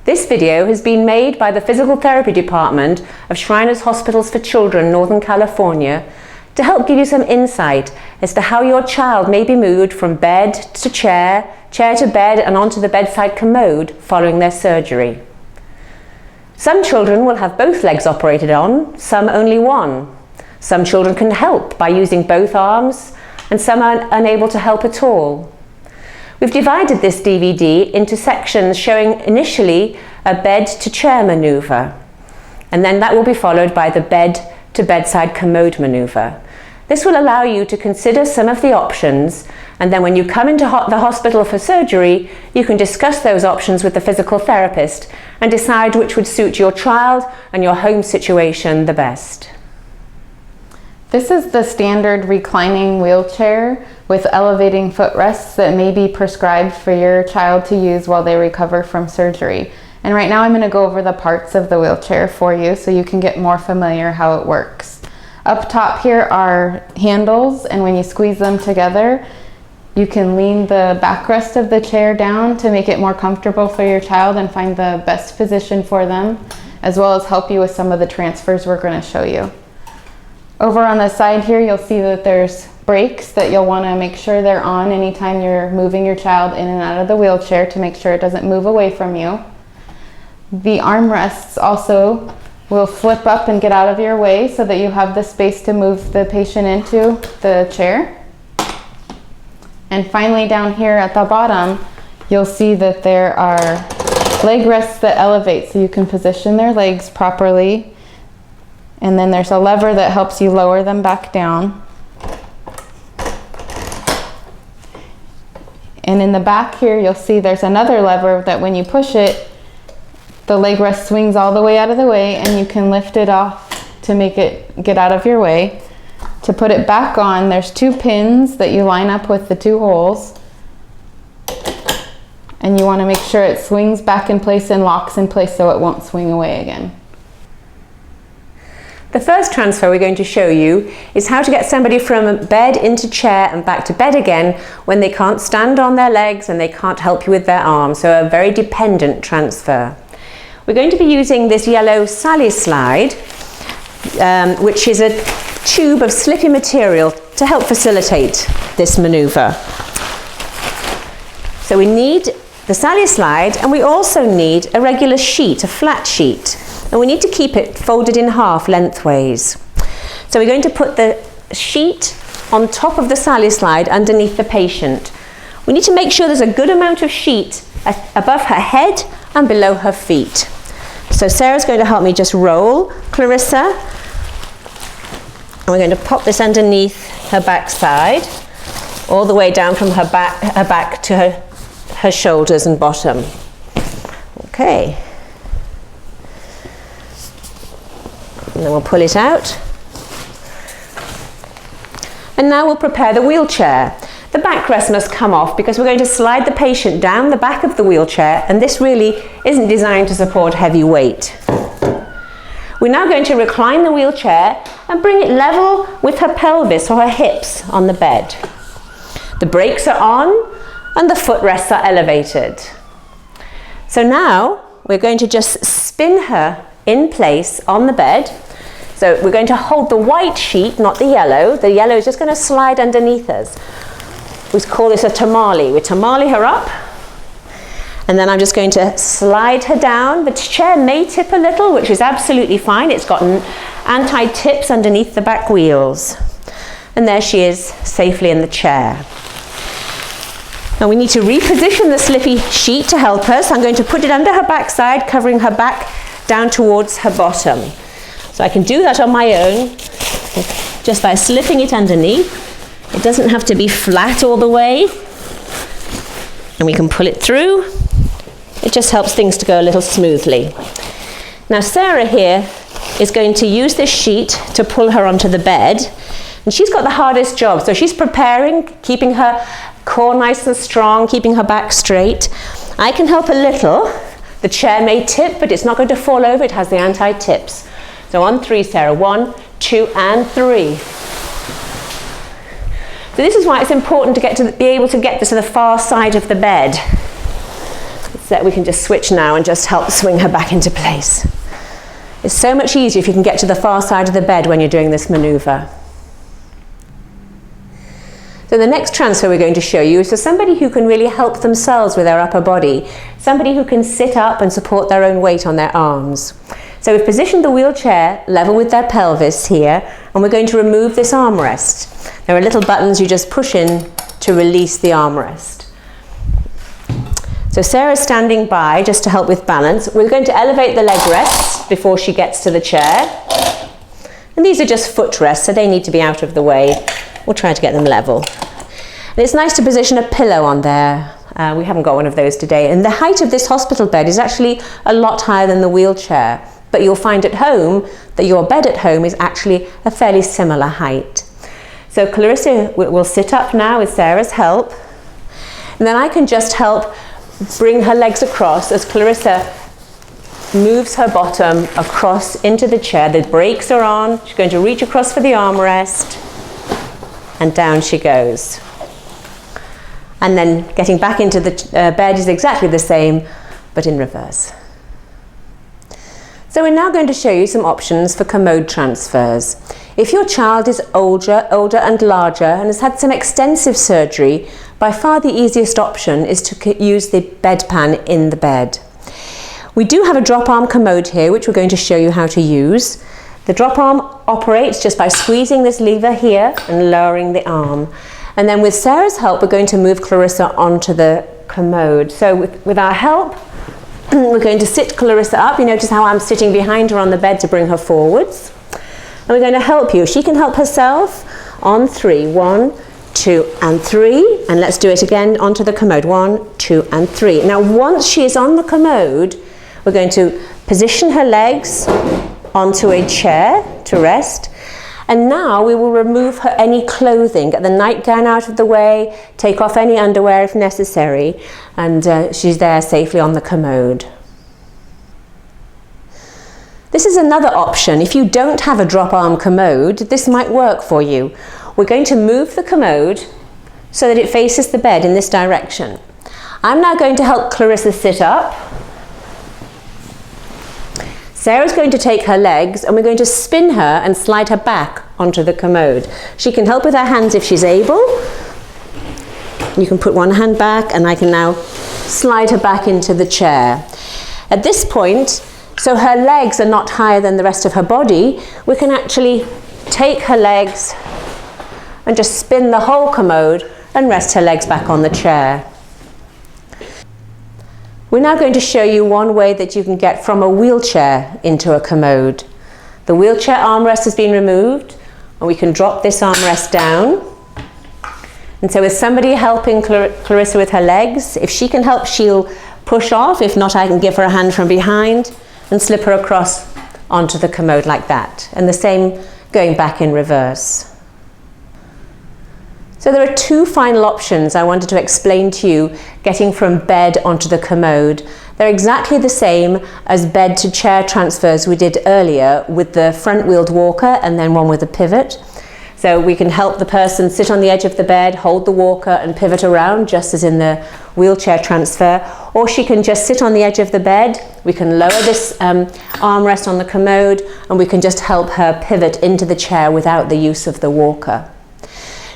This video has been made by the Physical Therapy Department of Shriners Hospitals for Children, Northern California, to help give you some insight as to how your child may be moved from bed to chair, chair to bed and onto the bedside commode following their surgery. Some children will have both legs operated on, some only one. Some children can help by using both arms, and some are unable to help at all. We've divided this DVD into sections showing initially a bed to chair maneuver, and then that will be followed by the bed to bedside commode maneuver. This will allow you to consider some of the options, and then when you come into the hospital for surgery, you can discuss those options with the physical therapist and decide which would suit your child and your home situation the best. This is the standard reclining wheelchair with elevating footrests that may be prescribed for your child to use while they recover from surgery. And right now I'm going to go over the parts of the wheelchair for you so you can get more familiar how it works. Up top here are handles, and when you squeeze them together, you can lean the backrest of the chair down to make it more comfortable for your child and find the best position for them, as well as help you with some of the transfers we're going to show you. Over on the side here, you'll see that there's brakes that you'll want to make sure they're on anytime you're moving your child in and out of the wheelchair to make sure it doesn't move away from you. The armrests also will flip up and get out of your way so that you have the space to move the patient into the chair. And finally, down here at the bottom, you'll see that there are leg rests that elevate so you can position their legs properly. And then there's a lever that helps you lower them back down. And in the back here, you'll see there's another lever that when you push it, the leg rest swings all the way out of the way, and you can lift it off to make it get out of your way. To put it back on, there's 2 pins that you line up with the 2 holes. And you want to make sure it swings back in place and locks in place so it won't swing away again. The first transfer we're going to show you is how to get somebody from bed into chair and back to bed again when they can't stand on their legs and they can't help you with their arms, so a very dependent transfer. We're going to be using this yellow Sally slide, which is a tube of slippy material to help facilitate this maneuver. So we need the Sally slide, and we also need a regular sheet, a flat sheet. And we need to keep it folded in half lengthways. So we're going to put the sheet on top of the Sally slide underneath the patient. We need to make sure there's a good amount of sheet above her head and below her feet. So Sarah's going to help me just roll Clarissa. And we're going to pop this underneath her backside, all the way down from her back to her shoulders and bottom. Okay. And then we'll pull it out. And now we'll prepare the wheelchair. The backrest must come off because we're going to slide the patient down the back of the wheelchair, and this really isn't designed to support heavy weight. We're now going to recline the wheelchair and bring it level with her pelvis or her hips on the bed. The brakes are on and the footrests are elevated. So now we're going to just spin her in place on the bed. So we're going to hold the white sheet, not the yellow. The yellow is just going to slide underneath us. We call this a tamale. We tamale her up, and then I'm just going to slide her down. The chair may tip a little, which is absolutely fine. It's got anti-tips underneath the back wheels. And there she is, safely in the chair. Now we need to reposition the slippy sheet to help us. I'm going to put it under her backside, covering her back down towards her bottom. So I can do that on my own, just by slipping it underneath. It doesn't have to be flat all the way. And we can pull it through. It just helps things to go a little smoothly. Now Sarah here is going to use this sheet to pull her onto the bed. And she's got the hardest job. So she's preparing, keeping her core nice and strong, keeping her back straight. I can help a little. The chair may tip, but it's not going to fall over. It has the anti-tips. So on 3, Sarah. 1, 2, and 3. So this is why it's important to be able to get this to the far side of the bed. So we can just switch now and just help swing her back into place. It's so much easier if you can get to the far side of the bed when you're doing this maneuver. So the next transfer we're going to show you is for somebody who can really help themselves with their upper body, somebody who can sit up and support their own weight on their arms. So we've positioned the wheelchair level with their pelvis here, and we're going to remove this armrest. There are little buttons you just push in to release the armrest. So Sarah's standing by just to help with balance. We're going to elevate the leg rests before she gets to the chair. And these are just foot rests, so they need to be out of the way. We'll try to get them level. And it's nice to position a pillow on there. We haven't got one of those today. And the height of this hospital bed is actually a lot higher than the wheelchair. But you'll find at home that your bed at home is actually a fairly similar height. So Clarissa will sit up now with Sarah's help. And then I can just help bring her legs across as Clarissa moves her bottom across into the chair. The brakes are on. She's going to reach across for the armrest, and down she goes. And then getting back into the bed is exactly the same, but in reverse. So we're now going to show you some options for commode transfers. If your child is older and larger and has had some extensive surgery, by far the easiest option is to use the bedpan in the bed. We do have a drop arm commode here, which we're going to show you how to use. The drop arm operates just by squeezing this lever here and lowering the arm. And then with Sarah's help, we're going to move Clarissa onto the commode. So with our help, we're going to sit Clarissa up. You notice how I'm sitting behind her on the bed to bring her forwards. And we're going to help you. She can help herself on 3. 1, 2, and 3. And let's do it again onto the commode. 1, 2, and 3. Now, once she is on the commode, we're going to position her legs onto a chair to rest. And now we will remove her any clothing, get the nightgown out of the way, take off any underwear if necessary, and she's there safely on the commode. This is another option. If you don't have a drop arm commode, this might work for you. We're going to move the commode so that it faces the bed in this direction. I'm now going to help Clarissa sit up. Sarah's going to take her legs and we're going to spin her and slide her back onto the commode. She can help with her hands if she's able. You can put one hand back and I can now slide her back into the chair. At this point, so her legs are not higher than the rest of her body, we can actually take her legs and just spin the whole commode and rest her legs back on the chair. We're now going to show you one way that you can get from a wheelchair into a commode. The wheelchair armrest has been removed and we can drop this armrest down. And so with somebody helping Clarissa with her legs, if she can help, she'll push off. If not, I can give her a hand from behind and slip her across onto the commode like that. And the same going back in reverse. So there are 2 final options I wanted to explain to you getting from bed onto the commode. They're exactly the same as bed to chair transfers we did earlier with the front wheeled walker and then one with a pivot. So we can help the person sit on the edge of the bed, hold the walker and pivot around just as in the wheelchair transfer. Or she can just sit on the edge of the bed. We can lower this armrest on the commode and we can just help her pivot into the chair without the use of the walker.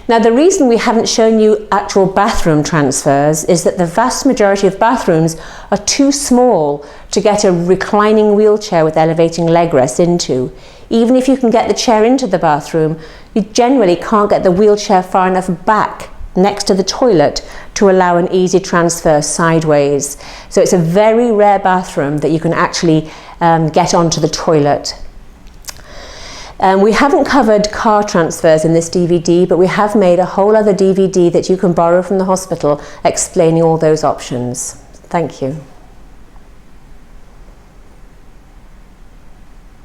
Now, the reason we haven't shown you actual bathroom transfers is that the vast majority of bathrooms are too small to get a reclining wheelchair with elevating leg rest into. Even if you can get the chair into the bathroom, you generally can't get the wheelchair far enough back next to the toilet to allow an easy transfer sideways. So it's a very rare bathroom that you can actually get onto the toilet. We haven't covered car transfers in this DVD, but we have made a whole other DVD that you can borrow from the hospital explaining all those options. Thank you.